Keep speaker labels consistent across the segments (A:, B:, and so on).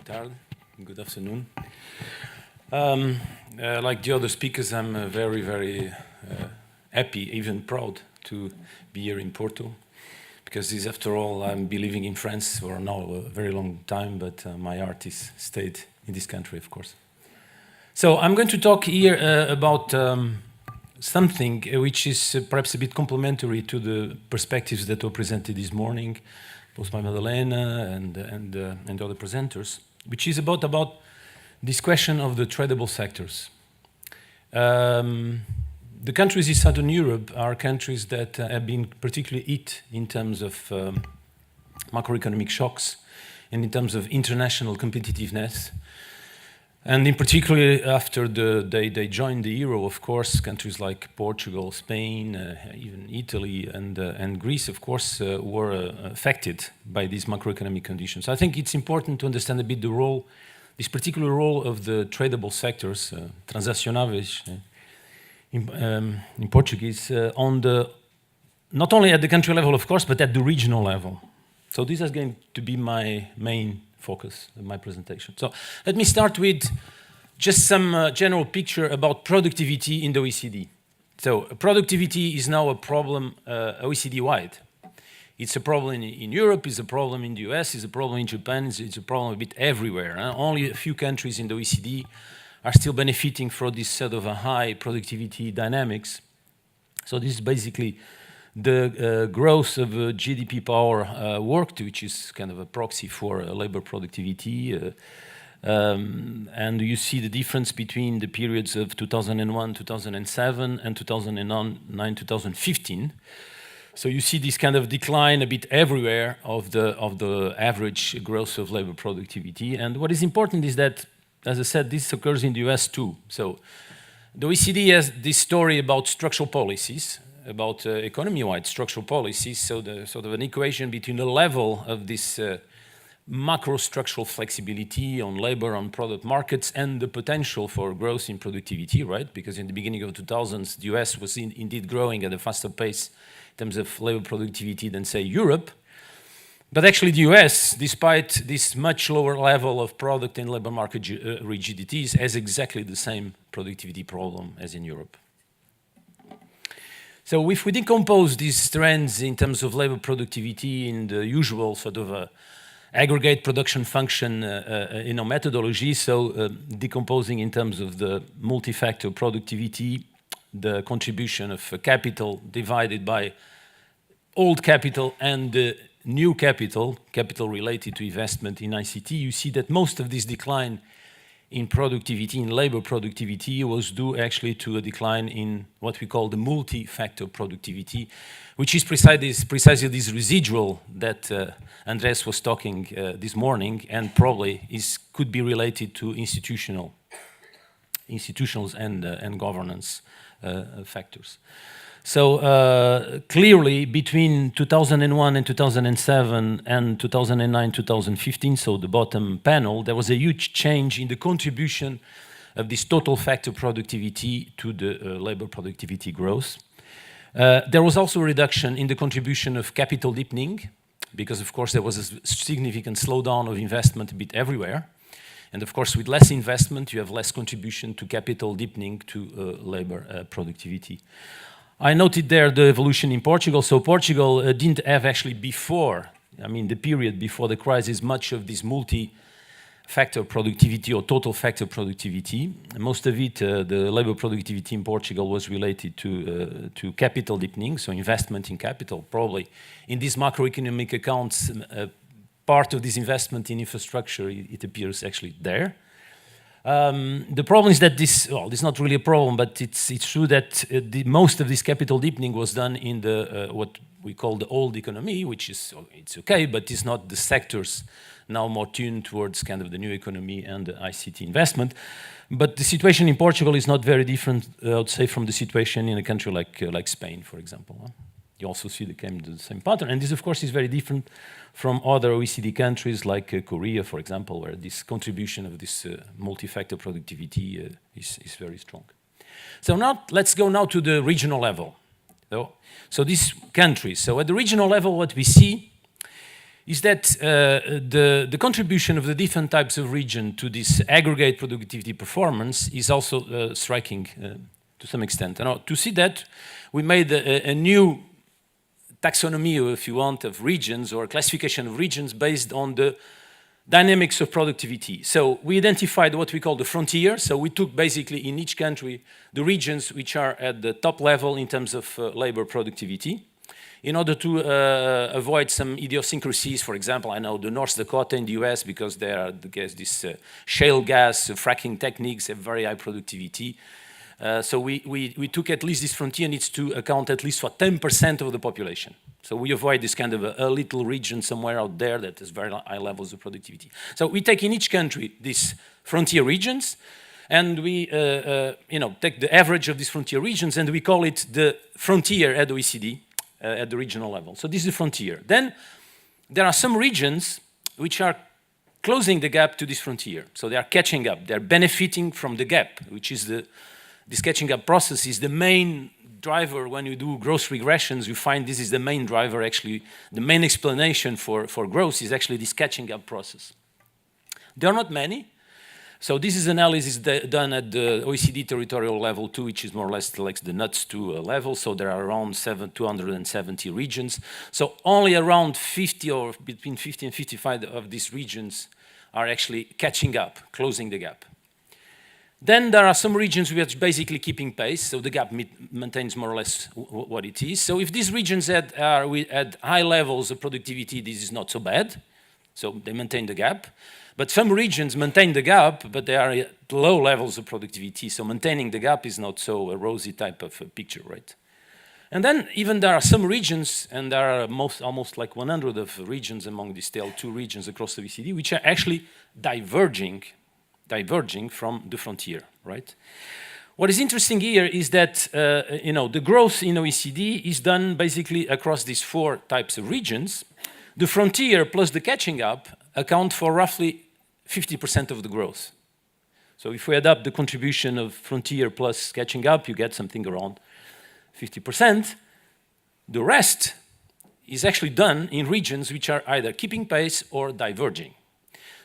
A: tarde, good afternoon. Like the other speakers, I'm very happy, even proud to be here in Porto, because this, after all, I'll be living in France for now a very long time, but my heart is stayed in this country, of course. So I'm going to talk here about something which is perhaps a bit complementary to the perspectives that were presented this morning, both by Madalena and other presenters, which is about this question of the tradable sectors. The countries in Southern Europe are countries that have been particularly hit in terms of macroeconomic shocks and in terms of international competitiveness. And in particular, after they joined the euro, of course, countries like Portugal, Spain, even Italy and Greece, of course, were affected by these macroeconomic conditions. I think it's important to understand a bit the role, this particular role of the tradable sectors, transacionáveis, in Portuguese, not only at the country level, of course, but at the regional level. So this is going to be my main focus of my presentation. So let me start with just some general picture about productivity in the OECD. So productivity is now a problem OECD-wide. It's a problem in Europe, it's a problem in the US, it's a problem in Japan, it's a problem a bit everywhere. Only a few countries in the OECD are still benefiting from this sort of a high productivity dynamics. So this is basically the growth of GDP power worked, which is kind of a proxy for labor productivity. And you see the difference between the periods of 2001, 2007, and 2009, 2015. So you see this kind of decline a bit everywhere of the average growth of labor productivity. And what is important is that, as I said, this occurs in the US too. So the OECD has this story about structural policies, about economy-wide structural policies, so the sort of an equation between the level of this macro-structural flexibility on labor, on product markets, and the potential for growth in productivity, right? Because in the beginning of the 2000s, the US was indeed growing at a faster pace in terms of labor productivity than, say, Europe. But actually the US, despite this much lower level of product and labor market rigidities, has exactly the same productivity problem as in Europe. So if we decompose these trends in terms of labor productivity in the usual sort of aggregate production function methodology, so decomposing in terms of the multifactor productivity, the contribution of capital divided by old capital and new capital related to investment in ICT, you see that most of this decline in productivity, in labor productivity, was due actually to a decline in what we call the multi-factor productivity, which is precisely this residual that Andrés was talking this morning, and probably could be related to institutionals and governance factors. So clearly, between 2001 and 2007 and 2009, 2015, so the bottom panel, there was a huge change in the contribution of this total factor productivity to the labor productivity growth. There was also a reduction in the contribution of capital deepening, because of course there was a significant slowdown of investment a bit everywhere. And of course, with less investment, you have less contribution to capital deepening to labor productivity. I noted there the evolution in Portugal. So Portugal didn't have actually before, the period before the crisis, much of this multi-factor productivity or total factor productivity. Most of it, the labor productivity in Portugal was related to capital deepening, so investment in capital. Probably in these macroeconomic accounts, part of this investment in infrastructure, it appears actually there. The problem is that this is not really a problem, but it's true that most of this capital deepening was done in the what we call the old economy, which is, it's okay, but it's not the sectors now more tuned towards kind of the new economy and the ICT investment. But the situation in Portugal is not very different, I would say, from the situation in a country like Spain, for example. You also see the same pattern. And this, of course, is very different from other OECD countries like Korea, for example, where this contribution of this multi-factor productivity is very strong. So now, let's go now to the regional level. So these countries. So at the regional level, what we see is that the contribution of the different types of region to this aggregate productivity performance is also striking to some extent. And to see that, we made a new taxonomy, if you want, of regions or classification of regions based on the dynamics of productivity. So we identified what we call the frontier. So we took basically in each country the regions which are at the top level in terms of labor productivity, in order to avoid some idiosyncrasies. For example, I know the North Dakota in the US, because they are this shale gas fracking techniques have very high productivity. So we took at least this frontier needs to account at least for 10% of the population. So we avoid this kind of a little region somewhere out there that has very high levels of productivity. So we take in each country these frontier regions, and we take the average of these frontier regions, and we call it the frontier at OECD. At the regional level. So this is the frontier. Then there are some regions which are closing the gap to this frontier. So they are catching up. They're benefiting from the gap, which is this catching up process is the main driver. When you do growth regressions, you find this is the main driver, actually. The main explanation for growth is actually this catching up process. There are not many. So this is analysis done at the OECD territorial level 2, which is more or less like the NUTS 2 level. So there are around 270 regions. So only around 50 or between 50 and 55 of these regions are actually catching up, closing the gap. Then there are some regions which are basically keeping pace. So the gap maintains more or less what it is. So if these regions are at high levels of productivity, this is not so bad. So they maintain the gap. But some regions maintain the gap, but they are at low levels of productivity. So maintaining the gap is not so a rosy type of picture, right? And then even there are some regions, and there are almost like 100 of regions among these TL2 regions across the OECD, which are actually diverging from the frontier, right? What is interesting here is that the growth in OECD is done basically across these 4 types of regions. The frontier plus the catching up account for roughly 50% of the growth. So if we add up the contribution of frontier plus catching up, you get something around 50%. The rest is actually done in regions which are either keeping pace or diverging.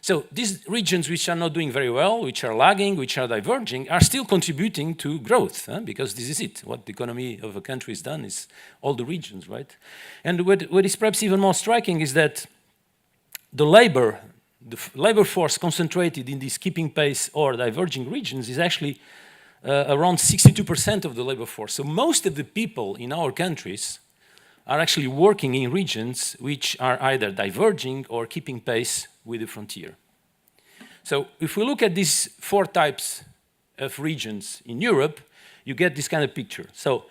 A: So these regions which are not doing very well, which are lagging, which are diverging, are still contributing to growth, because this is it. What the economy of a country has done is all the regions, right? And what is perhaps even more striking is that the labor force concentrated in these keeping pace or diverging regions is actually around 62% of the labor force. So most of the people in our countries are actually working in regions which are either diverging or keeping pace with the frontier. So if we look at these 4 types of regions in Europe, you get this kind of picture. So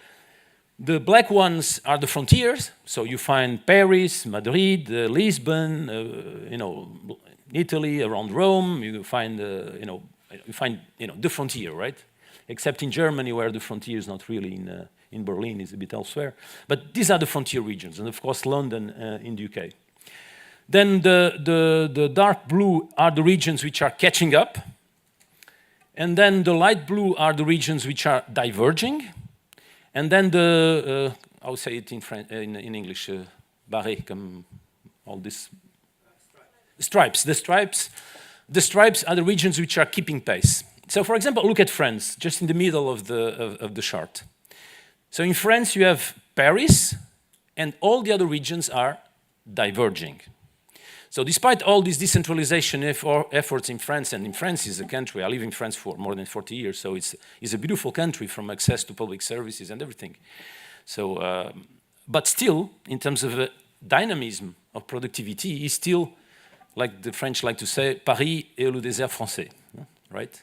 A: the black ones are the frontiers. So you find Paris, Madrid, Lisbon, Italy, around Rome. You find, the frontier, right? Except in Germany, where the frontier is not really in Berlin, it's a bit elsewhere. But these are the frontier regions, and of course London in the UK. Then the dark blue are the regions which are catching up. And then the light blue are the regions which are diverging. And then I'll say it in English, barré, comme all this. Stripes. The stripes are the regions which are keeping pace. So for example, look at France, just in the middle of the chart. So in France, you have Paris, and all the other regions are diverging. So despite all these decentralization efforts in France, and in France is a country, I live in France for more than 40 years, so it's a beautiful country from access to public services and everything. So, but still, in terms of dynamism of productivity, is still, like the French like to say, Paris est le désert français, right?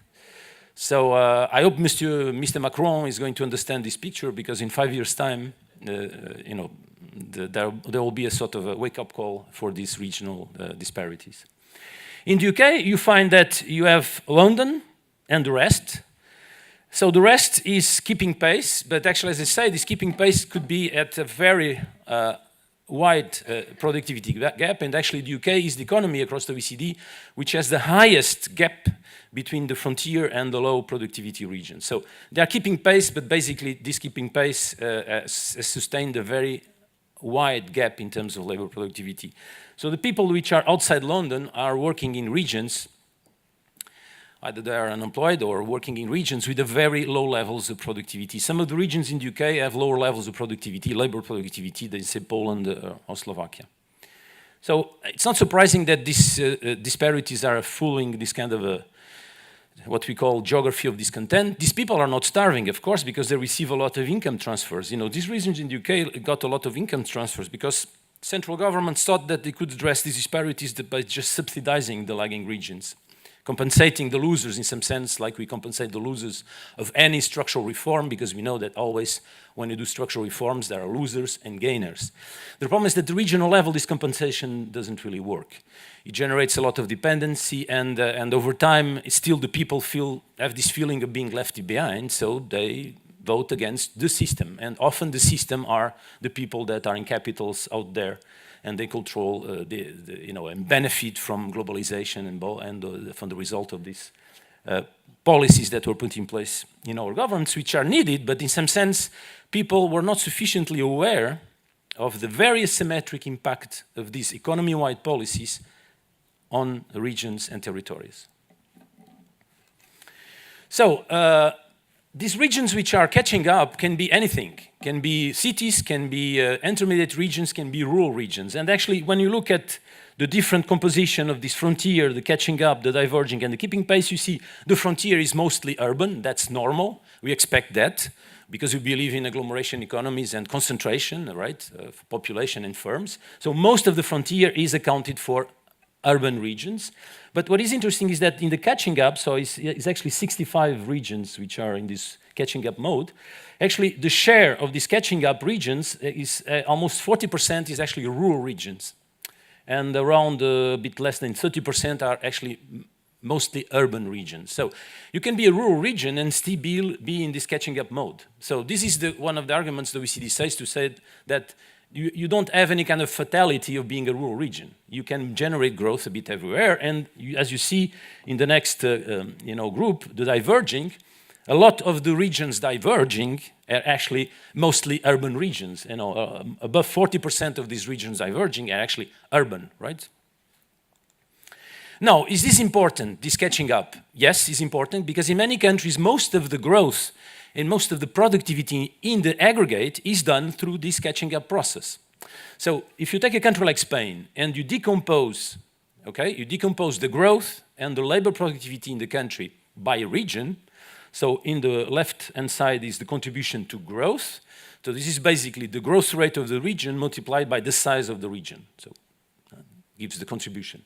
A: So I hope Mr. Macron is going to understand this picture, because in 5 years' time, there will be a sort of a wake-up call for these regional disparities. In the UK, you find that you have London and the rest. So the rest is keeping pace, but actually, as I say, this keeping pace could be at a very wide productivity gap, and actually the UK is the economy across the OECD which has the highest gap between the frontier and the low productivity region. So they are keeping pace, but basically this keeping pace has sustained a very wide gap in terms of labor productivity. So the people which are outside London are working in regions, either they are unemployed or working in regions with a very low levels of productivity. Some of the regions in the UK have lower levels of productivity, labor productivity, than say Poland or Slovakia. So it's not surprising that these disparities are fueling this kind of what we call geography of discontent. These people are not starving, of course, because they receive a lot of income transfers. You know, these regions in the UK got a lot of income transfers because central governments thought that they could address these disparities by just subsidizing the lagging regions, compensating the losers in some sense, like we compensate the losers of any structural reform, because we know that always when you do structural reforms, there are losers and gainers. The problem is that the regional level, this compensation doesn't really work. It generates a lot of dependency, and over time, still the people have this feeling of being left behind, so they vote against the system. And often the system are the people that are in capitals out there, and they control and benefit from globalization and from the result of these policies that were put in place in our governments, which are needed, but in some sense, people were not sufficiently aware of the very asymmetric impact of these economy-wide policies on regions and territories. So, these regions which are catching up can be anything. Can be cities, can be intermediate regions, can be rural regions. And actually, when you look at the different composition of this frontier, the catching up, the diverging, and the keeping pace, you see the frontier is mostly urban. That's normal. We expect that because we believe in agglomeration economies and concentration, right, of population and firms. So most of the frontier is accounted for urban regions. But what is interesting is that in the catching up, so it's actually 65 regions which are in this catching up mode. Actually, the share of these catching up regions is almost 40% is actually rural regions. And around a bit less than 30% are actually mostly urban regions. So you can be a rural region and still be in this catching up mode. So this is one of the arguments the OECD says to say that you don't have any kind of fatality of being a rural region. You can generate growth a bit everywhere, and as you see in the next group, the diverging, a lot of the regions diverging are actually mostly urban regions. Above 40% of these regions diverging are actually urban, right? Now, is this important, this catching up? Yes, it's important, because in many countries, most of the growth and most of the productivity in the aggregate is done through this catching up process. So if you take a country like Spain and you decompose, you decompose the growth and the labor productivity in the country by region. So in the left-hand side is the contribution to growth. So this is basically the growth rate of the region multiplied by the size of the region. So gives the contribution.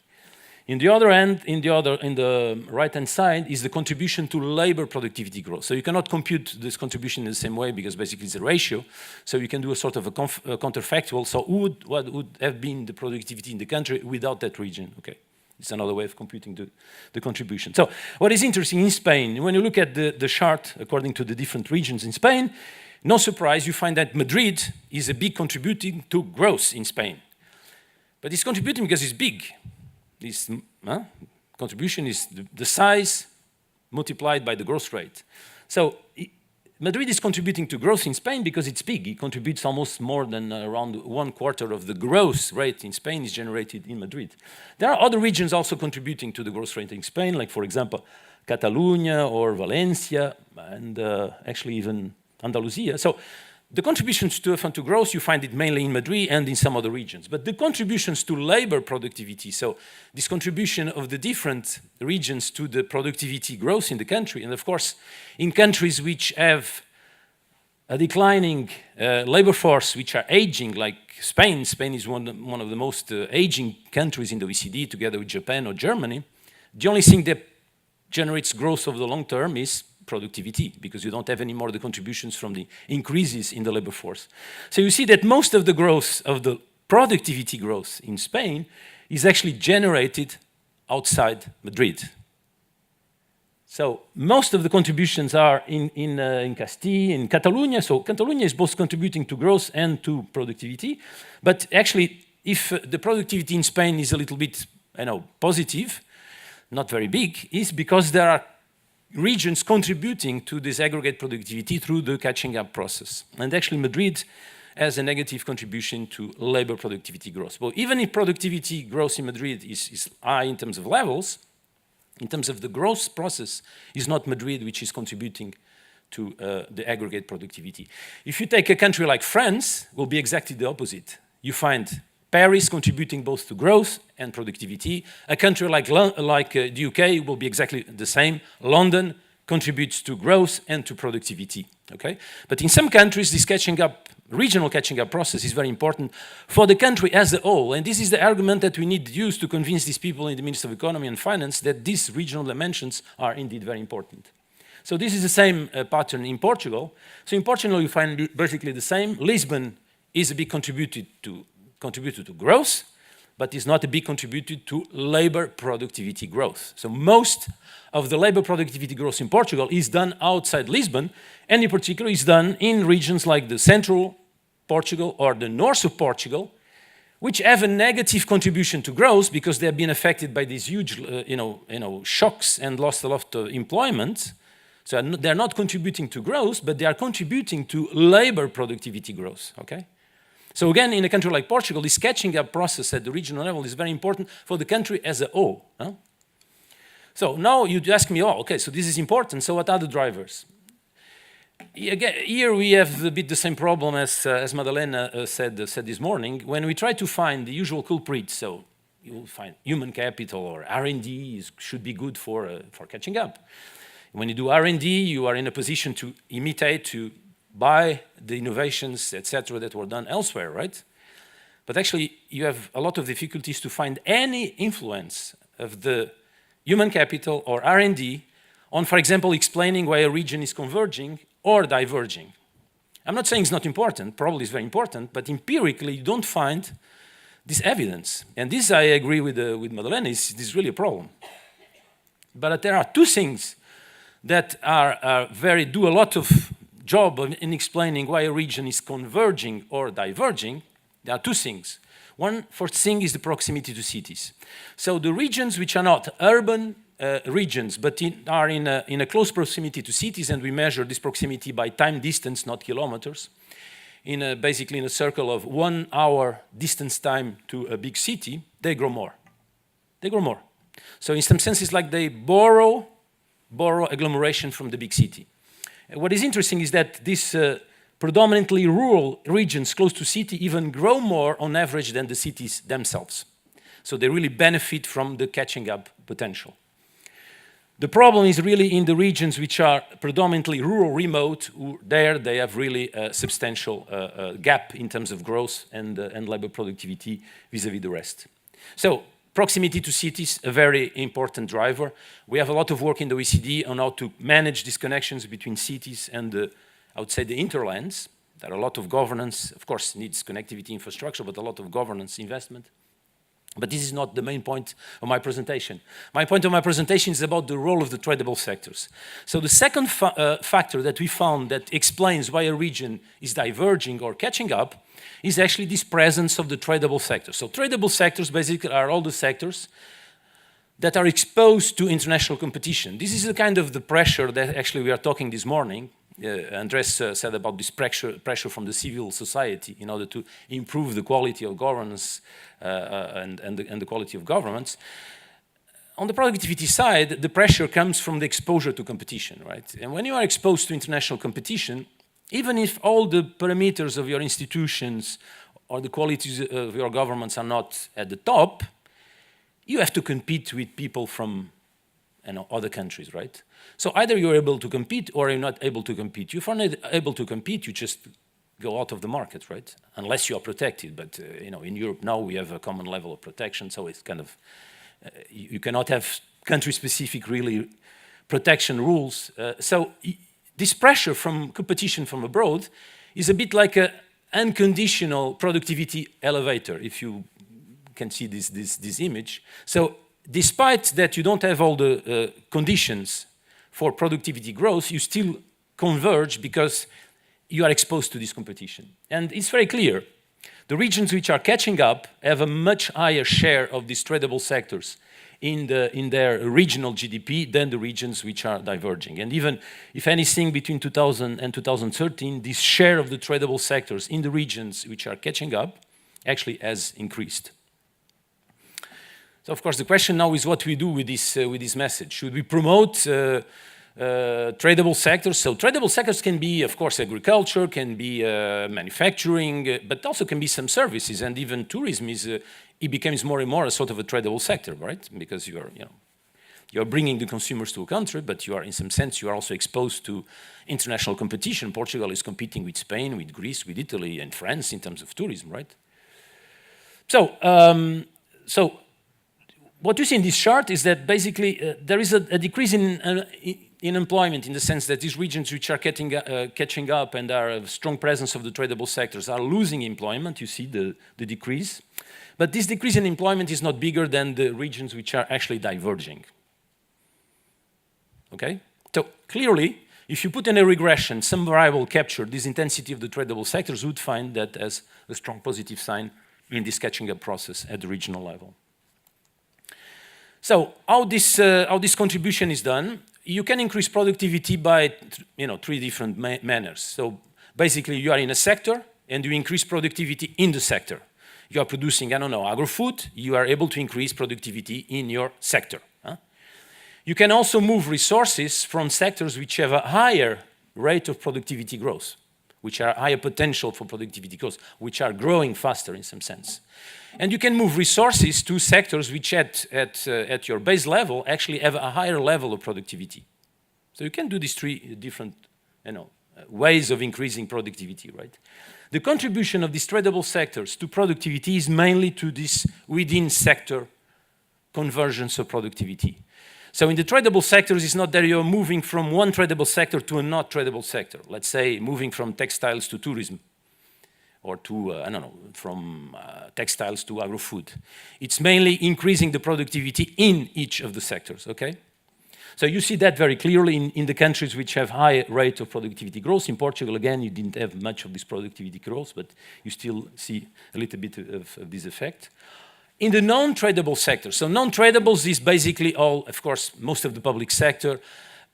A: In the other end, in the right-hand side is the contribution to labor productivity growth. So you cannot compute this contribution in the same way because basically it's a ratio. So you can do a sort of a counterfactual. So what would have been the productivity in the country without that region? Okay, it's another way of computing the contribution. So what is interesting in Spain, when you look at the chart according to the different regions in Spain, no surprise, you find that Madrid is a big contributing to growth in Spain. But it's contributing because it's big. This contribution is the size multiplied by the growth rate. So Madrid is contributing to growth in Spain because it's big. It contributes almost more than around 1/4 of the growth rate in Spain is generated in Madrid. There are other regions also contributing to the growth rate in Spain, like, for example, Catalonia or Valencia, and actually even Andalusia. So the contributions to growth, you find it mainly in Madrid and in some other regions. But the contributions to labor productivity, so this contribution of the different regions to the productivity growth in the country, and of course, in countries which have a declining labor force, which are aging, like Spain. Spain is one of the most aging countries in the OECD, together with Japan or Germany. The only thing that generates growth over the long term is productivity, because you don't have any more the contributions from the increases in the labor force. So you see that most of the growth of the productivity growth in Spain is actually generated outside Madrid. So most of the contributions are in Castile, in Catalonia. So Catalonia is both contributing to growth and to productivity. But actually, if the productivity in Spain is a little bit, positive, not very big, is because there are regions contributing to this aggregate productivity through the catching up process. And actually Madrid has a negative contribution to labor productivity growth. But even if productivity growth in Madrid is high in terms of levels, in terms of the growth process, is not Madrid which is contributing to the aggregate productivity. If you take a country like France, it will be exactly the opposite. You find Paris contributing both to growth and productivity. A country like the UK will be exactly the same. London contributes to growth and to productivity, okay? But in some countries, this catching up, regional catching up process is very important for the country as a whole. And this is the argument that we need to use to convince these people in the Ministry of Economy and Finance that these regional dimensions are indeed very important. So this is the same pattern in Portugal. So in Portugal, you find basically the same. Lisbon is a big contributor to growth, but is not a big contributor to labor productivity growth. So most of the labor productivity growth in Portugal is done outside Lisbon, and in particular is done in regions like the central Portugal or the north of Portugal, which have a negative contribution to growth because they have been affected by these huge shocks and lost a lot of employment. So they're not contributing to growth, but they are contributing to labor productivity growth, okay? So again, in a country like Portugal, this catching up process at the regional level is very important for the country as a whole. Huh? So now you'd ask me, oh, okay, so this is important, so what are the drivers? Again, here we have a bit the same problem as Madalena said this morning. When we try to find the usual culprits, so you will find human capital or R&D should be good for catching up. When you do R&D, you are in a position to imitate, to buy the innovations, etc., that were done elsewhere, right? But actually, you have a lot of difficulties to find any influence of the human capital or R&D on, for example, explaining why a region is converging or diverging. I'm not saying it's not important, probably it's very important, but empirically, you don't find this evidence. And this, I agree with Madalena, is really a problem. But there are two things that do a lot of job in explaining why a region is converging or diverging. There are two things. One first thing is the proximity to cities. So the regions which are not urban regions, but are in a close proximity to cities, and we measure this proximity by time distance, not kilometers, basically in a circle of 1 hour distance time to a big city, they grow more. They grow more. So in some sense, it's like they borrow agglomeration from the big city. What is interesting is that these predominantly rural regions close to city even grow more on average than the cities themselves. So they really benefit from the catching up potential. The problem is really in the regions which are predominantly rural remote. There they have really a substantial gap in terms of growth and labor productivity vis-à-vis the rest. So proximity to cities, a very important driver. We have a lot of work in the OECD on how to manage these connections between cities and I would say the interlands. There are a lot of governance, of course, needs connectivity infrastructure, but a lot of governance investment. But this is not the main point of my presentation. My point of my presentation is about the role of the tradable sectors. So the second factor that we found that explains why a region is diverging or catching up is actually this presence of the tradable sectors. So tradable sectors basically are all the sectors that are exposed to international competition. This is the kind of the pressure that actually we are talking this morning. Andrés said about this pressure from the civil society in order to improve the quality of governance and the quality of governments. On the productivity side, the pressure comes from the exposure to competition, right? And when you are exposed to international competition, even if all the parameters of your institutions or the qualities of your governments are not at the top, you have to compete with people from other countries, right? So either you're able to compete or you're not able to compete. If you're not able to compete, you just go out of the market, right? Unless you are protected. But in Europe now we have a common level of protection, so it's kind of, you cannot have country-specific really protection rules. So this pressure from competition from abroad is a bit like an unconditional productivity elevator, if you can see this image. So despite that you don't have all the conditions for productivity growth, you still converge because you are exposed to this competition. And it's very clear. The regions which are catching up have a much higher share of these tradable sectors in their regional GDP than the regions which are diverging. And even, if anything, between 2000 and 2013, this share of the tradable sectors in the regions which are catching up actually has increased. So, of course, the question now is what we do with this message. Should we promote tradable sectors? So tradable sectors can be, of course, agriculture, can be manufacturing, but also can be some services, and even tourism is, it becomes more and more a sort of a tradable sector, right? Because you're bringing the consumers to a country, but you are, in some sense, you are also exposed to international competition. Portugal is competing with Spain, with Greece, with Italy, and France in terms of tourism, right? So, what you see in this chart is that basically there is a decrease in employment, in the sense that these regions which are catching up and are a strong presence of the tradable sectors are losing employment. You see the decrease. But this decrease in employment is not bigger than the regions which are actually diverging. Okay? So clearly, if you put in a regression, some variable captured this intensity of the tradable sectors, would find that as a strong positive sign in this catching up process at the regional level. So how this contribution is done? You can increase productivity by three different manners. So basically, you are in a sector and you increase productivity in the sector. You are producing, I don't know, agro-food, you are able to increase productivity in your sector. You can also move resources from sectors which have a higher rate of productivity growth, which are higher potential for productivity growth, which are growing faster in some sense. And you can move resources to sectors which at your base level actually have a higher level of productivity. So you can do these three different ways of increasing productivity, right? The contribution of these tradable sectors to productivity is mainly to this within sector convergence of productivity. So in the tradable sectors, it's not that you're moving from one tradable sector to a not tradable sector. Let's say moving from textiles to tourism, or to, I don't know, from textiles to agro-food. It's mainly increasing the productivity in each of the sectors, okay? So you see that very clearly in the countries which have high rate of productivity growth. In Portugal, again, you didn't have much of this productivity growth, but you still see a little bit of this effect. In the non-tradable sectors, so non-tradables is basically all, of course, most of the public sector,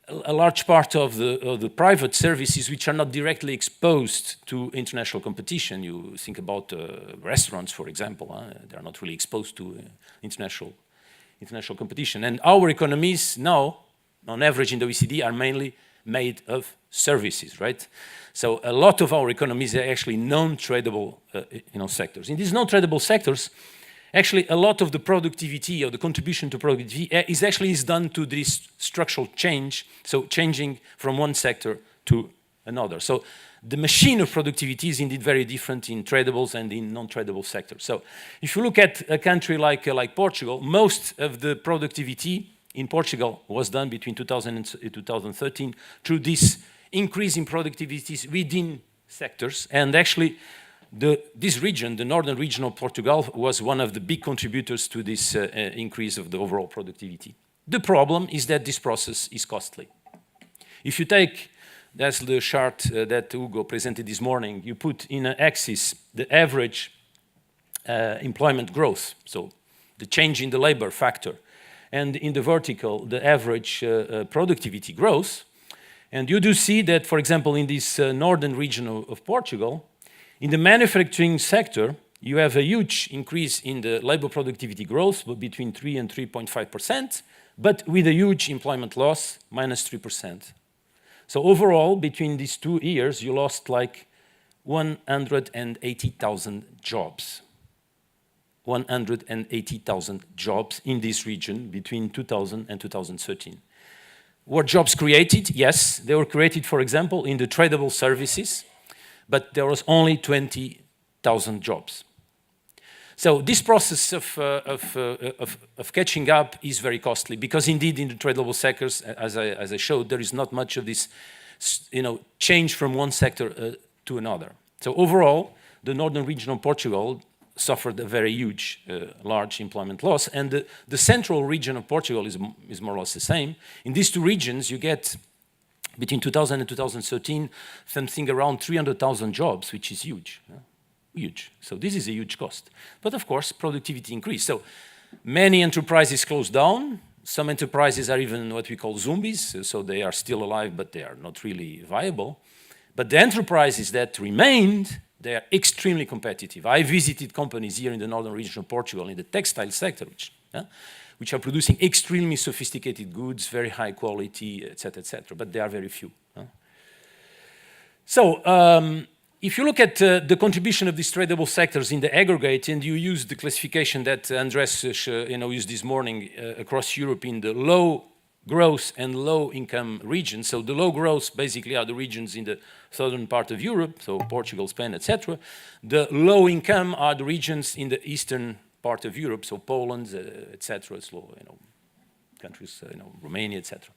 A: a large part of the private services which are not directly exposed to international competition. You think about restaurants, for example. They're not really exposed to international competition. And our economies now, on average in the OECD, are mainly made of services, right? So a lot of our economies are actually non-tradable sectors. In these non-tradable sectors, actually, a lot of the productivity or the contribution to productivity is done to this structural change, so changing from one sector to another. So the machine of productivity is indeed very different in tradables and in non-tradable sectors. So if you look at a country like Portugal, most of the productivity in Portugal was done between 2000 and 2013 through this increase in productivities within sectors, and actually this region, the northern region of Portugal, was one of the big contributors to this increase of the overall productivity. The problem is that this process is costly. If you take, that's the chart that Hugo presented this morning, you put in an axis the average employment growth, so the change in the labor factor, and in the vertical, the average productivity growth, and you do see that, for example, in this northern region of Portugal, in the manufacturing sector, you have a huge increase in the labor productivity growth, between 3 and 3.5%, but with a huge employment loss, minus 3%. So overall, between these 2 years, you lost like 180,000 jobs. 180,000 jobs in this region between 2000 and 2013. Were jobs created? Yes, they were created, for example, in the tradable services, but there was only 20,000 jobs. So this process of catching up is very costly, because indeed in the tradable sectors, as I showed, there is not much of this change from one sector to another. So overall, the northern region of Portugal suffered a very huge, large employment loss, and the central region of Portugal is more or less the same. In these two regions, you get between 2000 and 2013, something around 300,000 jobs, which is huge, huge. So this is a huge cost. But of course, productivity increased. So Many enterprises closed down. Some enterprises are even what we call zombies, so they are still alive, but they are not really viable. But the enterprises that remained, they are extremely competitive. I visited companies here in the northern region of Portugal in the textile sector, which are producing extremely sophisticated goods, very high quality, etc., but they are very few. So, if you look at the contribution of these tradable sectors in the aggregate, and you use the classification that Andrés used this morning across Europe in the low growth and low income regions. So the low growth basically are the regions in the southern part of Europe, so Portugal, Spain, etc. The low income are the regions in the eastern part of Europe, so Poland, etc. So, countries, Romania, etc.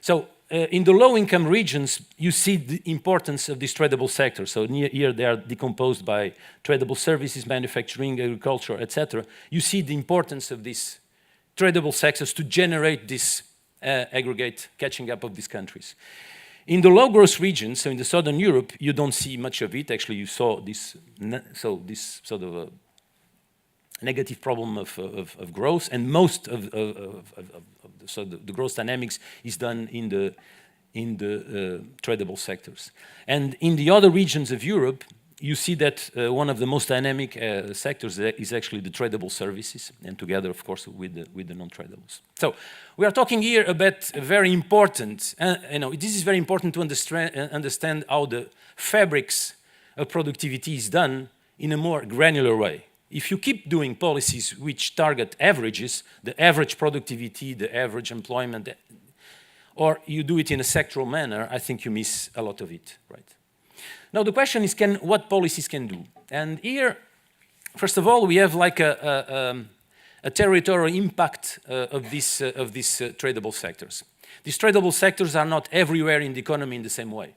A: So in the low-income regions, you see the importance of these tradable sectors. So here they are decomposed by tradable services, manufacturing, agriculture, etc. You see the importance of these tradable sectors to generate this aggregate catching up of these countries. In the low-growth regions, so in the southern Europe, you don't see much of it. Actually, you saw this, this sort of a negative problem of growth, and most of the growth dynamics is done in the tradable sectors. And in the other regions of Europe, you see that one of the most dynamic sectors is actually the tradable services, and together, of course, with the non-tradables. So we are talking here about very important, this is very important to understand how the fabrics of productivity is done in a more granular way. If you keep doing policies which target averages, the average productivity, the average employment, or you do it in a sectoral manner, I think you miss a lot of it, right? Now the question is, what policies can do? And here, first of all, we have like a territorial impact of these tradable sectors. These tradable sectors are not everywhere in the economy in the same way.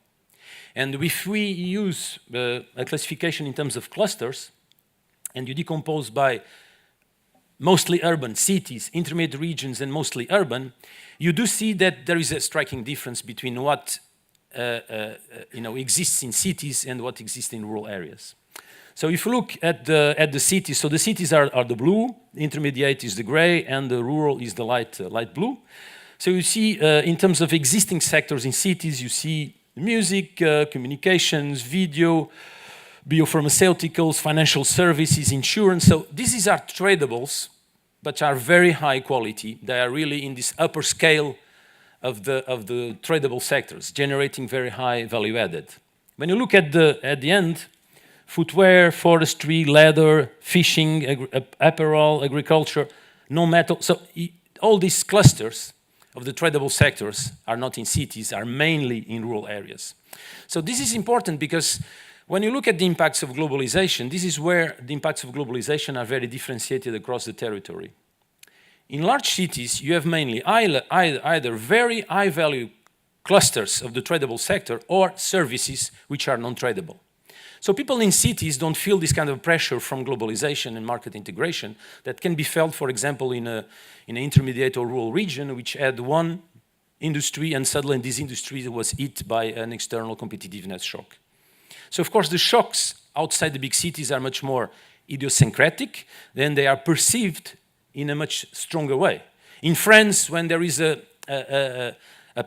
A: And if we use a classification in terms of clusters, and you decompose by mostly urban cities, intermediate regions, and mostly urban, you do see that there is a striking difference between what exists in cities and what exists in rural areas. So if you look at the cities, so the cities are the blue, the intermediate is the gray, and the rural is the light blue. So you see, in terms of existing sectors in cities, you see music, communications, video, biopharmaceuticals, financial services, insurance. So these are tradables, but are very high quality. They are really in this upper scale of the tradable sectors, generating very high value added. When you look at the end, footwear, forestry, leather, fishing, apparel, agriculture, non-metal. So all these clusters of the tradable sectors are not in cities, are mainly in rural areas. So this is important because when you look at the impacts of globalization, this is where the impacts of globalization are very differentiated across the territory. In large cities, you have mainly either very high-value clusters of the tradable sector or services which are non-tradable. So people in cities don't feel this kind of pressure from globalization and market integration that can be felt, for example, in an intermediate or rural region which had one industry and suddenly this industry was hit by an external competitiveness shock. So, of course, the shocks outside the big cities are much more idiosyncratic, then they are perceived in a much stronger way. In France, when there is a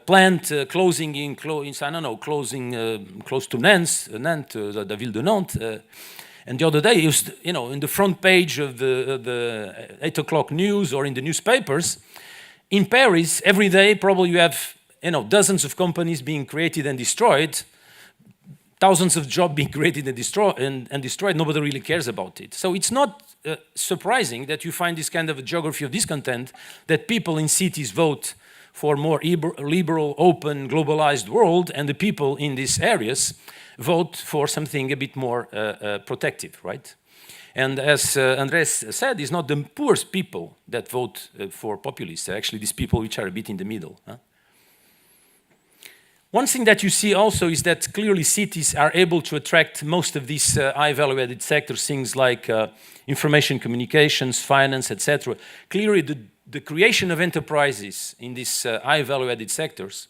A: plant closing close to Nantes, the ville de Nantes, and the other day, in the front page of the 8 o'clock news or in the newspapers, in Paris, every day probably you have dozens of companies being created and destroyed, thousands of jobs being created and destroyed, nobody really cares about it. So it's not surprising that you find this kind of a geography of discontent, that people in cities vote for more liberal, open, globalized world, and the people in these areas vote for something a bit more protective, right? And as Andrés said, it's not the poorest people that vote for populists, actually these people which are a bit in the middle. Huh? One thing that you see also is that clearly cities are able to attract most of these high value-added sectors, things like information communications, finance, etc. Clearly the creation of enterprises in these high value-added sectors,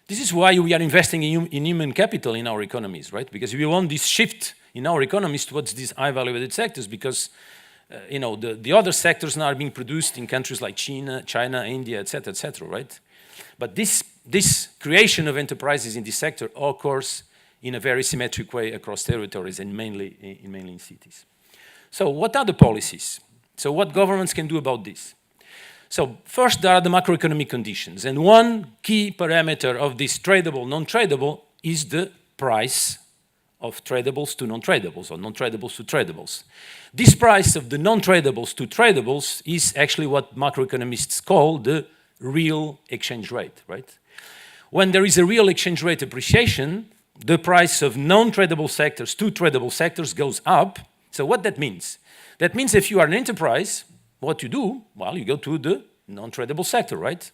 A: this is why we are investing in human capital in our economies, right? Because we want this shift in our economies towards these high value-added sectors, because the other sectors now are being produced in countries like China, India, et cetera, right? But this creation of enterprises in this sector occurs in a very symmetric way across territories and mainly in cities. So what are the policies? So what governments can do about this? So first, there are the macroeconomic conditions. And one key parameter of this tradable, non-tradable is the price of tradables to non-tradables or non-tradables to tradables. This price of the non-tradables to tradables is actually what macroeconomists call the real exchange rate, right? When there is a real exchange rate appreciation, the price of non-tradable sectors to tradable sectors goes up. So what that means? That means if you are an enterprise, what you do? Well, you go to the non-tradable sector, right?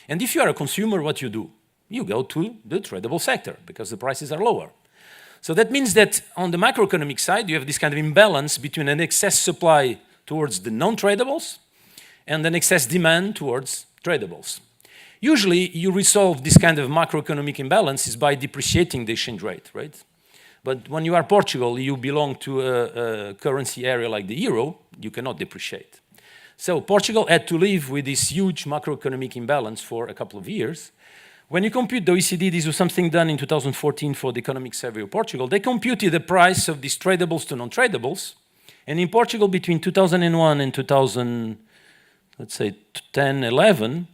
A: And if you are a consumer, what you do? You go to the tradable sector because the prices are lower. So that means that on the macroeconomic side, you have this kind of imbalance between an excess supply towards the non-tradables and an excess demand towards tradables. Usually, you resolve this kind of macroeconomic imbalances by depreciating the exchange rate, right? But when you are Portugal, you belong to a currency area like the euro, you cannot depreciate. So Portugal had to live with this huge macroeconomic imbalance for a couple of years. When you compute the OECD, this was something done in 2014 for the economic survey of Portugal. They computed the price of these tradables to non-tradables. And in Portugal, between 2001 and 2010, 11,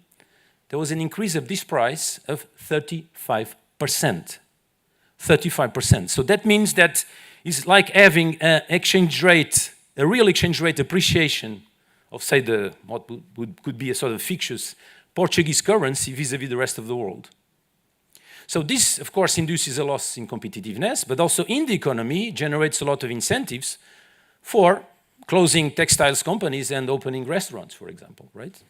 A: there was an increase of this price of 35%. 35%. So that means that it's like having an exchange rate, a real exchange rate appreciation of, say, what could be a sort of fictitious Portuguese currency vis-à-vis the rest of the world. So this, of course, induces a loss in competitiveness, but also in the economy generates a lot of incentives for closing textiles companies and opening restaurants, for example, right?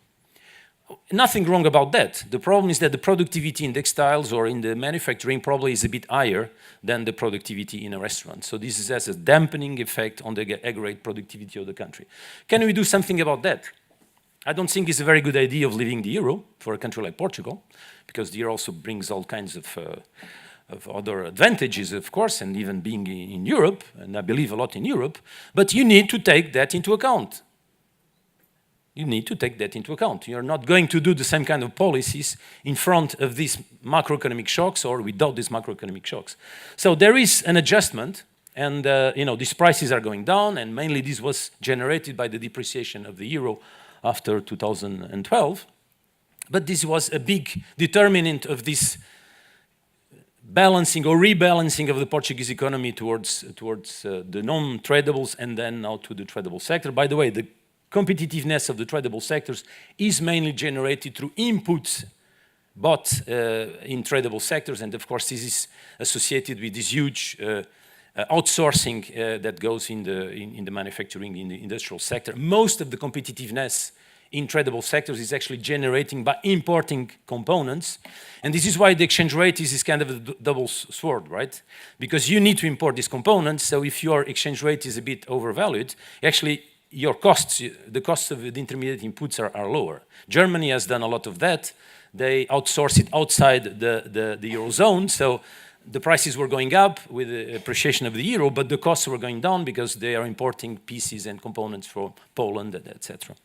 A: Nothing wrong about that. The problem is that the productivity in textiles or in the manufacturing probably is a bit higher than the productivity in a restaurant. So this has a dampening effect on the aggregate productivity of the country. Can we do something about that? I don't think it's a very good idea of leaving the euro for a country like Portugal, because the euro also brings all kinds of other advantages, of course, and even being in Europe, and I believe a lot in Europe, but you need to take that into account. You need to take that into account. You're not going to do the same kind of policies in front of these macroeconomic shocks or without these macroeconomic shocks. So there is an adjustment, and these prices are going down, and mainly this was generated by the depreciation of the euro after 2012. But this was a big determinant of this balancing or rebalancing of the Portuguese economy towards the non-tradables and then now to the tradable sector. By the way, the competitiveness of the tradable sectors is mainly generated through inputs bought in tradable sectors, and of course this is associated with this huge outsourcing that goes in the manufacturing, in the industrial sector. Most of the competitiveness in tradable sectors is actually generating by importing components, and this is why the exchange rate is this kind of a double sword, right? Because you need to import these components, so if your exchange rate is a bit overvalued, actually your costs, the costs of the intermediate inputs are lower. Germany has done a lot of that. They outsource it outside the Eurozone, so the prices were going up with the appreciation of the euro, but the costs were going down because they are importing pieces and components from Poland, etc.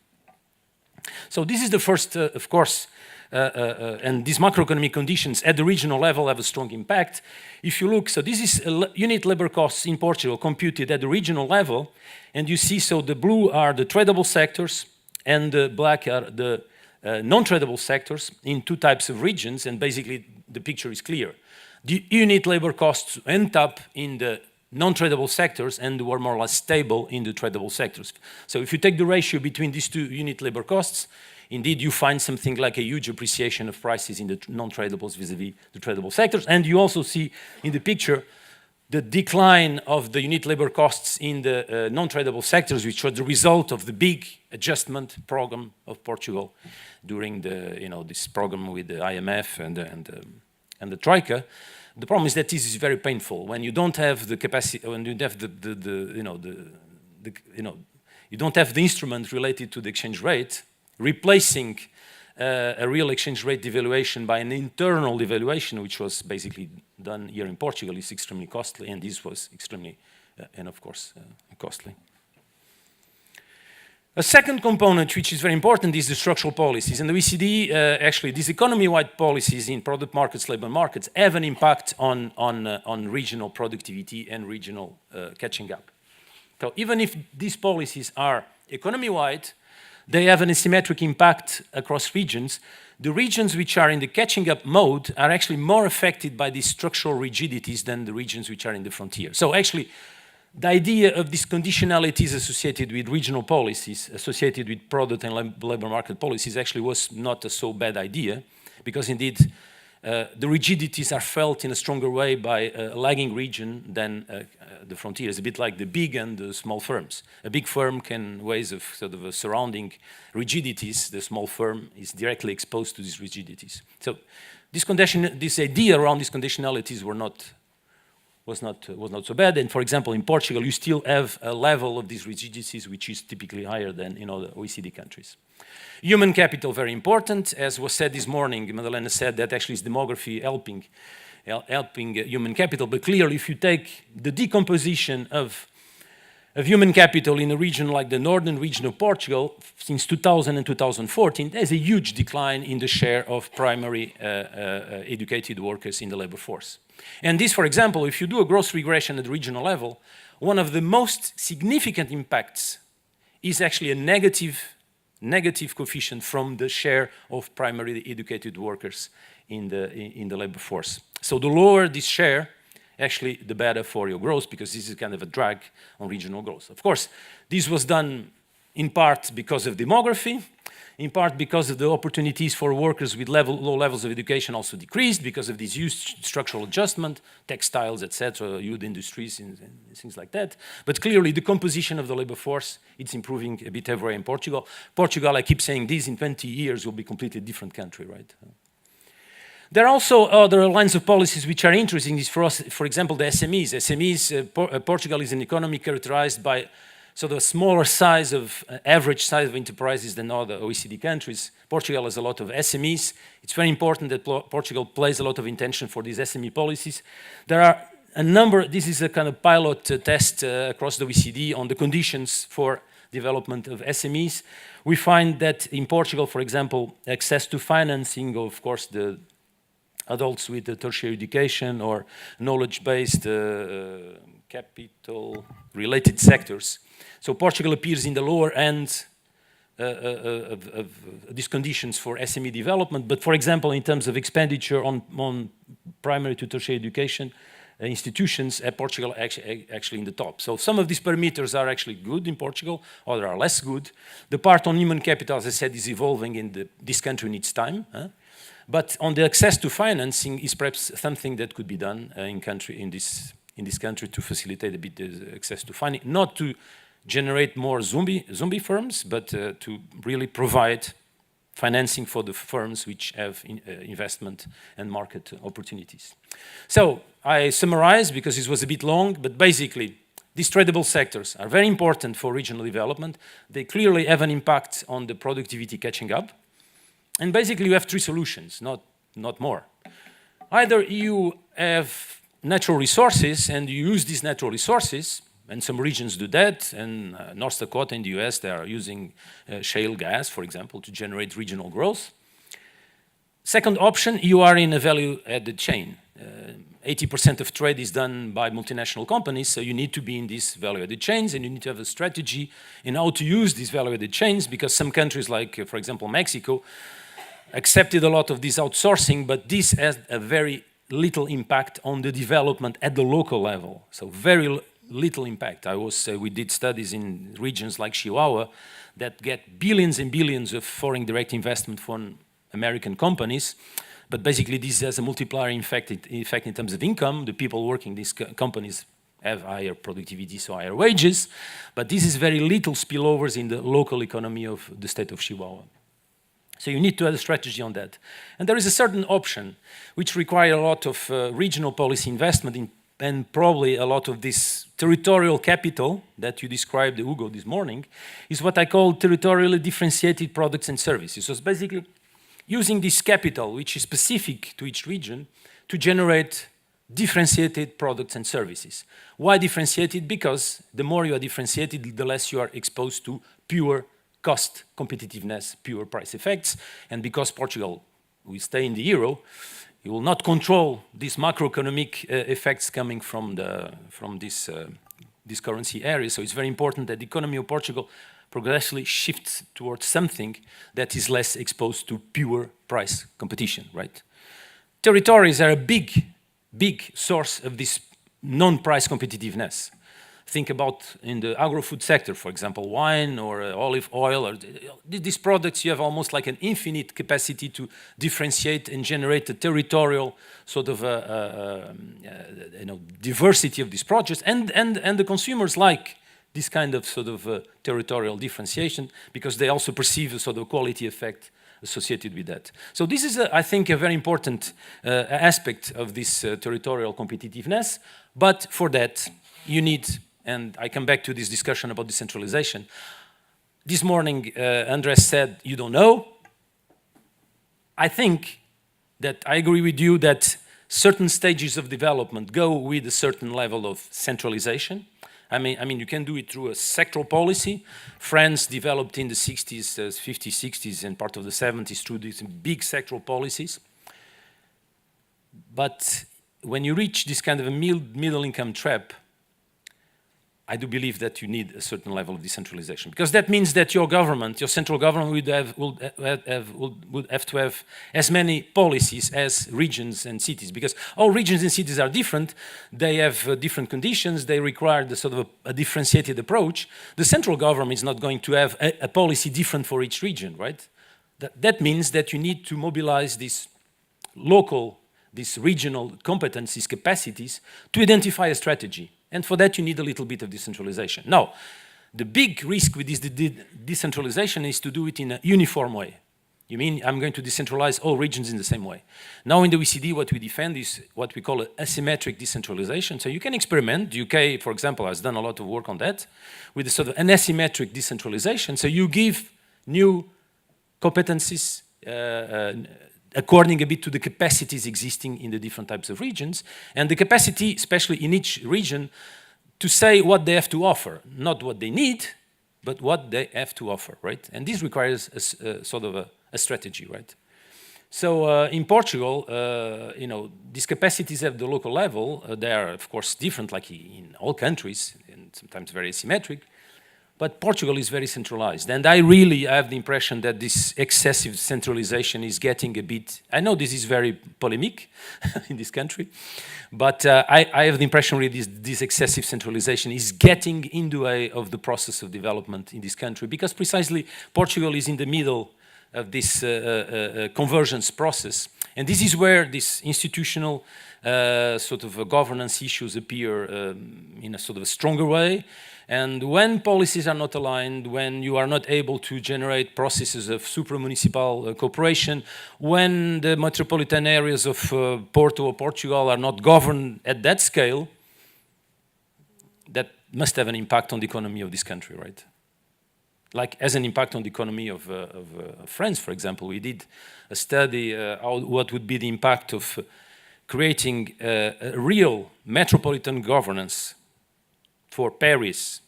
A: So this is the first, of course, and these macroeconomic conditions at the regional level have a strong impact. If you look, so this is unit labor costs in Portugal computed at the regional level, and you see, so the blue are the tradable sectors and the black are the non-tradable sectors in two types of regions, and basically the picture is clear. The unit labor costs went up in the non-tradable sectors and were more or less stable in the tradable sectors. So if you take the ratio between these two unit labor costs, indeed you find something like a huge appreciation of prices in the non-tradables vis-a-vis the tradable sectors. And you also see in the picture the decline of the unit labor costs in the non-tradable sectors, which was the result of the big adjustment program of Portugal during this program with the IMF and the Troika. The problem is that this is very painful when you don't have the capacity, when you have you don't have the instrument related to the exchange rate. Replacing a real exchange rate devaluation by an internal devaluation, which was basically done here in Portugal, is extremely costly, and this was extremely, and of course, costly. A second component which is very important is the structural policies. And the OECD, actually, these economy-wide policies in product markets, labor markets, have an impact on regional productivity and regional catching up. So even if these policies are economy-wide, they have an asymmetric impact across regions. The regions which are in the catching up mode are actually more affected by these structural rigidities than the regions which are in the frontier. So actually, the idea of these conditionalities associated with regional policies, associated with product and labor market policies, actually was not a so bad idea, because indeed the rigidities are felt in a stronger way by a lagging region than the frontier. It's a bit like the big and the small firms. A big firm can ways of sort of surrounding rigidities. The small firm is directly exposed to these rigidities. So this idea around these conditionalities was not so bad. And for example, in Portugal, you still have a level of these rigidities which is typically higher than in other OECD countries. Human capital, very important. As was said this morning, Madalena said that actually is demography helping human capital. But clearly, if you take the decomposition of human capital in a region like the northern region of Portugal, since 2000 and 2014, there's a huge decline in the share of primary educated workers in the labor force. And this, for example, if you do a gross regression at the regional level, one of the most significant impacts is actually a negative coefficient from the share of primarily educated workers in the labor force. So the lower this share, actually the better for your growth, because this is kind of a drag on regional growth. Of course, this was done in part because of demography, in part because of the opportunities for workers with low levels of education also decreased because of this huge structural adjustment, textiles, etc., wood industries and things like that. But clearly the composition of the labor force, it's improving a bit everywhere in Portugal. Portugal, I keep saying this, in 20 years will be a completely different country, right? There are also other lines of policies which are interesting. Is for us, for example, the SMEs. Portugal is an economy characterized by sort of a smaller size of, average size of enterprises than other OECD countries. Portugal has a lot of SMEs. It's very important that Portugal plays a lot of attention for these SME policies. There are a number, this is a kind of pilot test across the OECD on the conditions for development of SMEs. We find that in Portugal, for example, access to financing, of course, the adults with the tertiary education or knowledge-based capital-related sectors. So Portugal appears in the lower end of these conditions for SME development. But for example, in terms of expenditure on primary to tertiary education institutions, Portugal actually in the top. So some of these parameters are actually good in Portugal, others are less good. The part on human capital, as I said, is evolving in this country needs time. But on the access to financing is perhaps something that could be done in this country to facilitate a bit the access to funding, not to generate more zombie firms, but to really provide financing for the firms which have investment and market opportunities. So I summarize because this was a bit long, but basically these tradable sectors are very important for regional development. They clearly have an impact on the productivity catching up. And basically you have three solutions, not more. Either you have natural resources and you use these natural resources, and some regions do that, and North Dakota in the US, they are using shale gas, for example, to generate regional growth. Second option, you are in a value-added chain. 80% of trade is done by multinational companies, so you need to be in these value-added chains, and you need to have a strategy in how to use these value-added chains, because some countries like, for example, Mexico, accepted a lot of this outsourcing, but this has a very little impact on the development at the local level. So very little impact. We did studies in regions like Chihuahua that get billions and billions of foreign direct investment from American companies, but basically this has a multiplier effect in terms of income. The people working in these companies have higher productivity, so higher wages, but this is very little spillovers in the local economy of the state of Chihuahua. So you need to have a strategy on that. And there is a certain option which requires a lot of regional policy investment and probably a lot of this territorial capital that you described, Hugo, this morning, is what I call territorially differentiated products and services. So it's basically using this capital, which is specific to each region, to generate differentiated products and services. Why differentiated? Because the more you are differentiated, the less you are exposed to pure cost competitiveness, pure price effects. And because Portugal will stay in the euro, you will not control these macroeconomic effects coming from this currency area. So it's very important that the economy of Portugal progressively shifts towards something that is less exposed to pure price competition, right? Territories are a big source of this non-price competitiveness. Think about in the agro-food sector, for example, wine or olive oil, or these products, you have almost like an infinite capacity to differentiate and generate a territorial sort of diversity of these products, and the consumers like this kind of sort of territorial differentiation because they also perceive a sort of quality effect associated with that. So this is, I think, a very important aspect of this territorial competitiveness, but for that you need, and I come back to this discussion about decentralization. This morning, Andrés said, you don't know. I think that I agree with you that certain stages of development go with a certain level of centralization. I mean, you can do it through a sectoral policy. France developed in the 60s, 50s, 60s, and part of the 70s through these big sectoral policies. But when you reach this kind of a middle income trap, I do believe that you need a certain level of decentralization, because that means that your government, your central government, would have to have as many policies as regions and cities, because all regions and cities are different. They have different conditions. They require the sort of a differentiated approach. The central government is not going to have a policy different for each region, right? That means that you need to mobilize these local, these regional competencies, capacities to identify a strategy. And for that, you need a little bit of decentralization. Now, the big risk with this decentralization is to do it in a uniform way. You mean I'm going to decentralize all regions in the same way. Now, in the OECD, what we defend is what we call asymmetric decentralization. So you can experiment. The UK, for example, has done a lot of work on that with a sort of an asymmetric decentralization. So you give new competencies according a bit to the capacities existing in the different types of regions, and the capacity, especially in each region, to say what they have to offer, not what they need, but what they have to offer, right? And this requires a sort of a strategy, right? So in Portugal, these capacities at the local level, they are, of course, different, like in all countries, and sometimes very asymmetric. But Portugal is very centralized, and I really have the impression that this excessive centralization is getting a bit, I know this is very polemic in this country, but I have the impression really this excessive centralization is getting in the way of the process of development in this country, because precisely Portugal is in the middle of this convergence process, and this is where this institutional sort of governance issues appear in a sort of a stronger way. And when policies are not aligned, when you are not able to generate processes of supra-municipal cooperation, when the metropolitan areas of Porto or Portugal are not governed at that scale, that must have an impact on the economy of this country, right? Like as an impact on the economy of France, for example. We did a study what would be the impact of creating a real metropolitan governance for Paris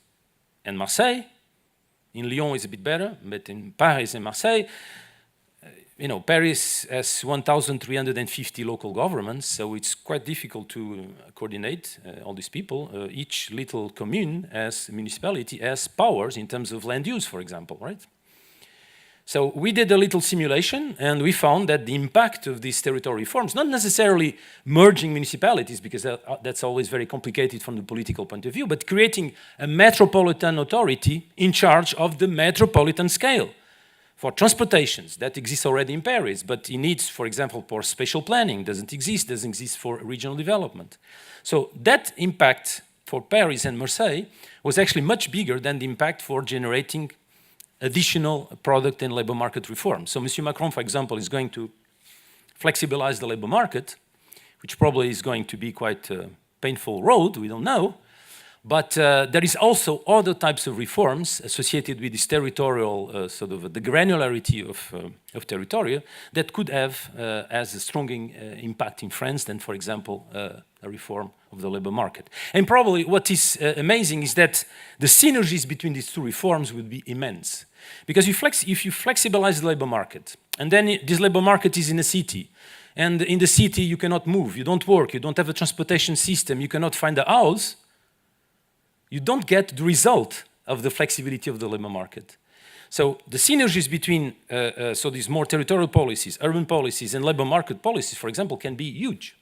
A: and Marseille. In Lyon is a bit better, but in Paris and Marseille, Paris has 1,350 local governments, so it's quite difficult to coordinate all these people. Each little commune, as municipality, has powers in terms of land use, for example, right? So we did a little simulation, and we found that the impact of these territorial reforms, not necessarily merging municipalities, because that's always very complicated from the political point of view, but creating a metropolitan authority in charge of the metropolitan scale for transportations. That exists already in Paris, but it needs, for example, for spatial planning, doesn't exist for regional development. So that impact for Paris and Marseille was actually much bigger than the impact for generating additional product and labor market reform. So Monsieur Macron, for example, is going to flexibilize the labor market, which probably is going to be quite a painful road, we don't know. But there is also other types of reforms associated with this territorial, sort of the granularity of territoria that could have as a strong impact in France than, for example, a reform of the labor market. And probably what is amazing is that the synergies between these two reforms would be immense. Because if you flexibilize the labor market, and then this labor market is in a city, and in the city you cannot move, you don't work, you don't have a transportation system, you cannot find a house, you don't get the result of the flexibility of the labor market. So the synergies between so these more territorial policies, urban policies, and labor market policies, for example, can be huge.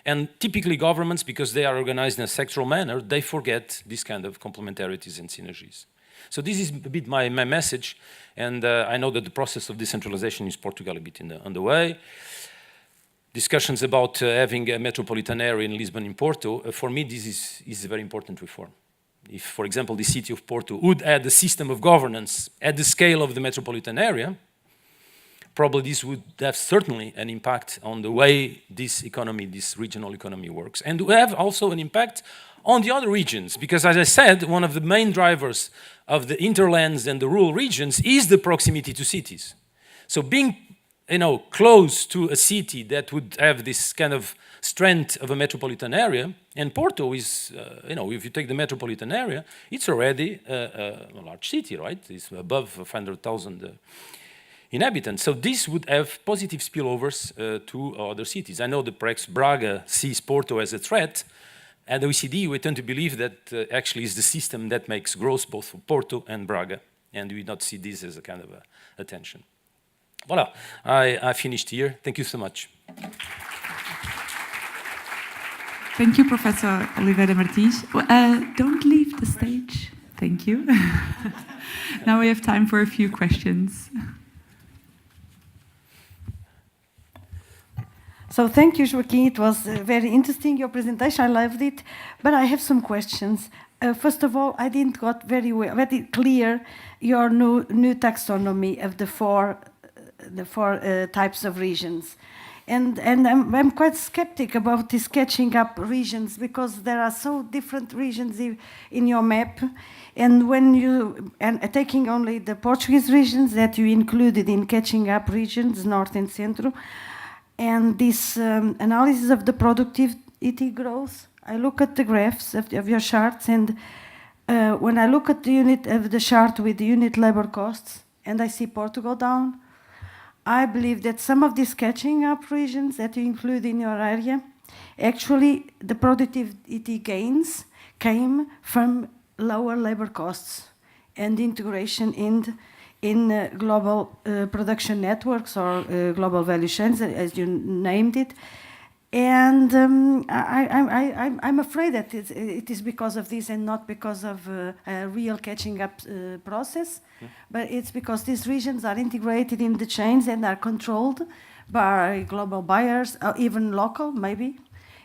A: And typically governments, because they are organized in a sectoral manner, they forget this kind of complementarities and synergies. So this is a bit my message, and I know that the process of decentralization is Portugal a bit on the way. Discussions about having a metropolitan area in Lisbon and Porto, for me this is a very important reform. If, for example, the city of Porto would add a system of governance at the scale of the metropolitan area, probably this would have certainly an impact on the way this economy, this regional economy works, and would have also an impact on the other regions, because as I said, one of the main drivers of the interlands and the rural regions is the proximity to cities. So being close to a city that would have this kind of strength of a metropolitan area, and Porto is, if you take the metropolitan area, it's already a large city, right? It's above 500,000 inhabitants. So this would have positive spillovers to other cities. I know that perhaps Braga sees Porto as a threat. At the OECD, we tend to believe that actually it's the system that makes growth both for Porto and Braga, and we not see this as a kind of a tension. Voilà, I finished here. Thank you so much.
B: Thank you, Professor Oliveira Martins. Don't leave the stage. Thank you. Now we have time for a few questions.
C: So thank you, Joaquim. It was very interesting, your presentation. I loved it. But I have some questions. First of all, I didn't got very clear your new taxonomy of the four types of regions. And I'm quite skeptic about these catching up regions, because there are so different regions in your map. And when taking only the Portuguese regions that you included in catching up regions, North and Centro, and this analysis of the productivity growth, I look at the graphs of your charts, and when I look at the unit of the chart with the unit labor costs, and I see Portugal down, I believe that some of these catching up regions that you include in your area, actually the productivity gains came from lower labor costs and integration in global production networks or global value chains, as you named it. And I'm afraid that it is because of this and not because of a real catching up process. Yeah. But it's because these regions are integrated in the chains and are controlled by global buyers, or even local, maybe.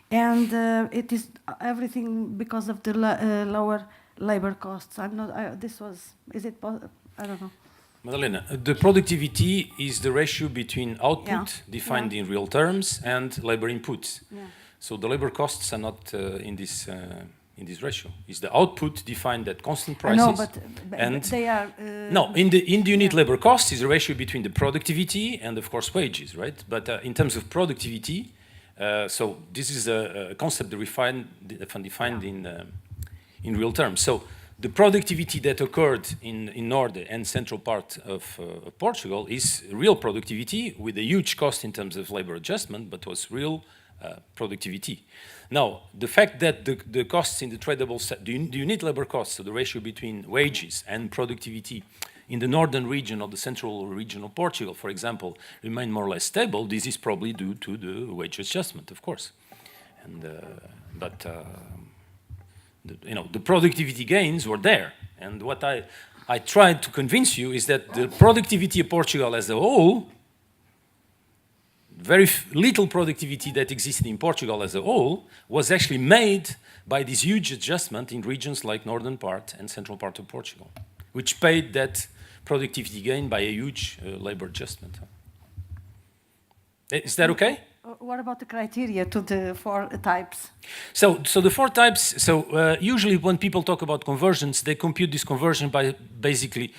C: And it is everything because of the lower labor costs. I don't know.
A: Madalena, the productivity is the ratio between output defined in real terms and labor input. Yeah. So the labor costs are not in this ratio. It's the output defined at constant prices.
C: No, but they are.
A: No, in the unit labor cost is the ratio between the productivity and, of course, wages, right? But in terms of productivity, so this is a concept defined in real terms. So the productivity that occurred in northern and central part of Portugal is real productivity with a huge cost in terms of labor adjustment, but was real productivity. Now, the fact that the costs in the tradable, the unit labor costs, so the ratio between wages and productivity in the northern region or the central region of Portugal, for example, remain more or less stable, this is probably due to the wage adjustment, of course. And, the productivity gains were there. And what I tried to convince you is that the productivity of Portugal as a whole, very little productivity that existed in Portugal as a whole, was actually made by this huge adjustment in regions like northern part and central part of Portugal, which paid that productivity gain by a huge labor adjustment. Is that okay?
C: What about the criteria to the four types?
A: So the four types, usually when people talk about conversions, they compute this conversion by basically,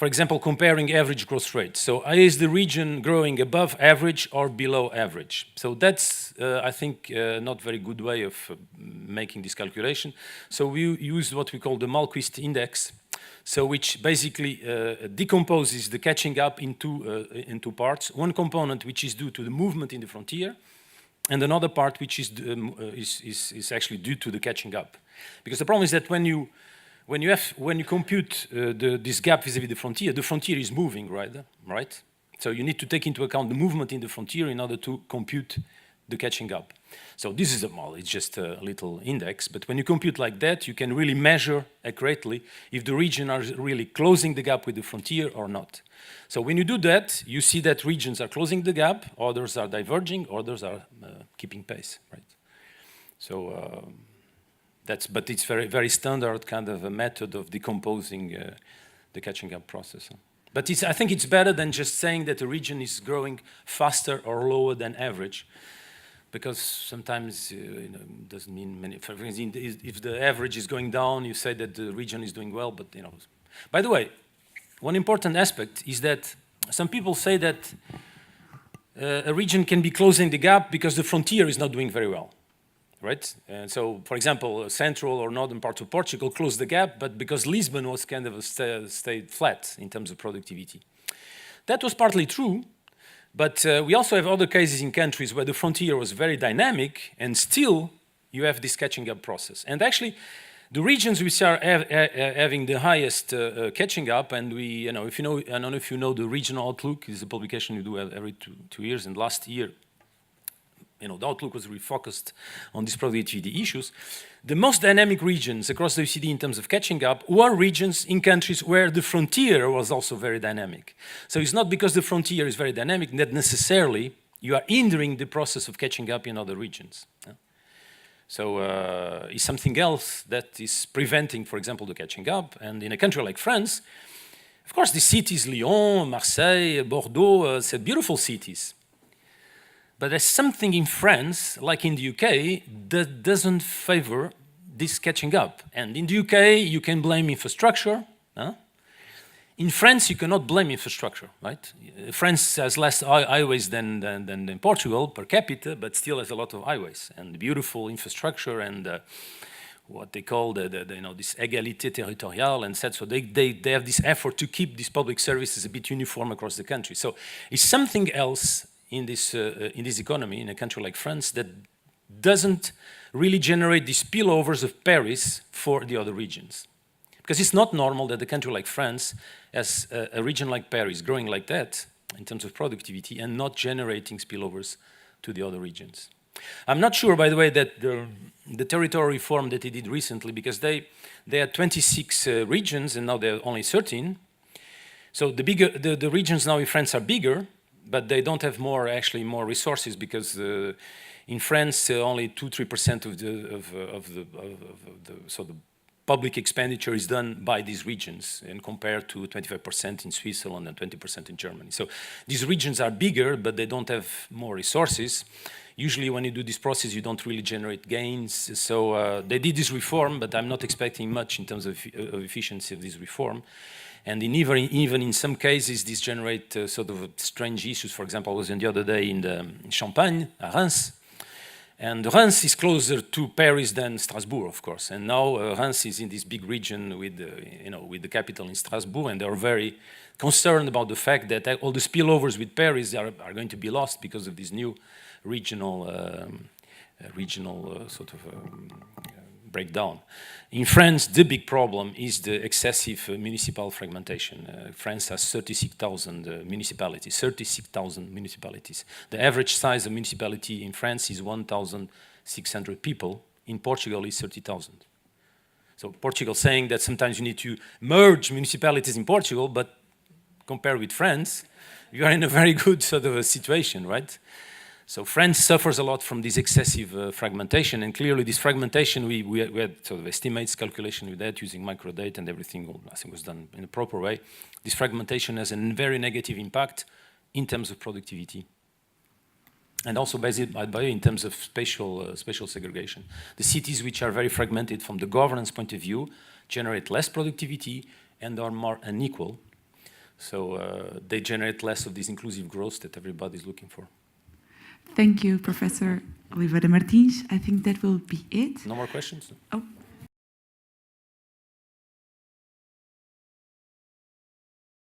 A: for example, comparing average growth rates. So is the region growing above average or below average? So that's, I think, not very good way of making this calculation. So we use what we call the Malquist index, so which basically decomposes the catching up into parts. One component which is due to the movement in the frontier, and another part which is actually due to the catching up. Because the problem is that when you compute this gap vis-à-vis the frontier is moving, right? So you need to take into account the movement in the frontier in order to compute the catching up. So this is it's just a little index, but when you compute like that, you can really measure accurately if the region are really closing the gap with the frontier or not. So when you do that, you see that regions are closing the gap, others are diverging, others are keeping pace, right? So but it's very, very standard kind of a method of decomposing the catching up process. But I think it's better than just saying that a region is growing faster or lower than average, because sometimes it doesn't mean many. For example, if the average is going down, you say that the region is doing well, but By the way, one important aspect is that some people say that a region can be closing the gap because the frontier is not doing very well. Right? And so, for example, central or northern parts of Portugal closed the gap, but because Lisbon was kind of stayed flat in terms of productivity. That was partly true, but we also have other cases in countries where the frontier was very dynamic, and still you have this catching up process. And actually, the regions which are having the highest catching up, and I don't know if you know the Regional Outlook, is a publication we do every two years, and last year, the outlook was refocused on these productivity issues. The most dynamic regions across the OECD in terms of catching up were regions in countries where the frontier was also very dynamic. So it's not because the frontier is very dynamic that necessarily you are hindering the process of catching up in other regions. So it's something else that is preventing, for example, the catching up. And in a country like France, of course, the cities, Lyon, Marseille, Bordeaux, are beautiful cities. But there's something in France, like in the UK, that doesn't favor this catching up. And in the UK, you can blame infrastructure. In France, you cannot blame infrastructure, right? France has less highways than Portugal per capita, but still has a lot of highways and beautiful infrastructure and what they call this égalité territoriale and so they have this effort to keep these public services a bit uniform across the country. So it's something else in this economy, in a country like France, that doesn't really generate these spillovers of Paris for the other regions. Because it's not normal that a country like France has a region like Paris growing like that in terms of productivity and not generating spillovers to the other regions. I'm not sure, by the way, that the territorial reform that they did recently, because they had 26 regions and now they're only 13. So the regions now in France are bigger, but they don't have more resources, because in France only 2-3% of the public expenditure is done by these regions, and compared to 25% in Switzerland and 20% in Germany. So these regions are bigger, but they don't have more resources. Usually when you do this process, you don't really generate gains. So they did this reform, but I'm not expecting much in terms of efficiency of this reform. And even in some cases, these generate sort of strange issues. For example, I was the other day in Champagne, at Reims. And Reims is closer to Paris than Strasbourg, of course. And now Reims is in this big region with the capital in Strasbourg, and they're very concerned about the fact that all the spillovers with Paris are going to be lost because of this new regional breakdown. In France, the big problem is the excessive municipal fragmentation. France has 36,000 municipalities, 36,000 municipalities. The average size of municipality in France is 1,600 people. In Portugal, it's 30,000. So Portugal saying that sometimes you need to merge municipalities in Portugal, but compared with France, you are in a very good sort of a situation, right? So France suffers a lot from this excessive fragmentation, and clearly this fragmentation, we had sort of estimates, calculation with that, using microdata and everything, I think, was done in a proper way. This fragmentation has a very negative impact in terms of productivity, and also in terms of spatial segregation. The cities which are very fragmented from the governance point of view generate less productivity and are more unequal. So they generate less of this inclusive growth that everybody's looking for.
B: Thank you, Professor Oliveira Martins. I think that will be it.
A: No more questions?
B: Oh.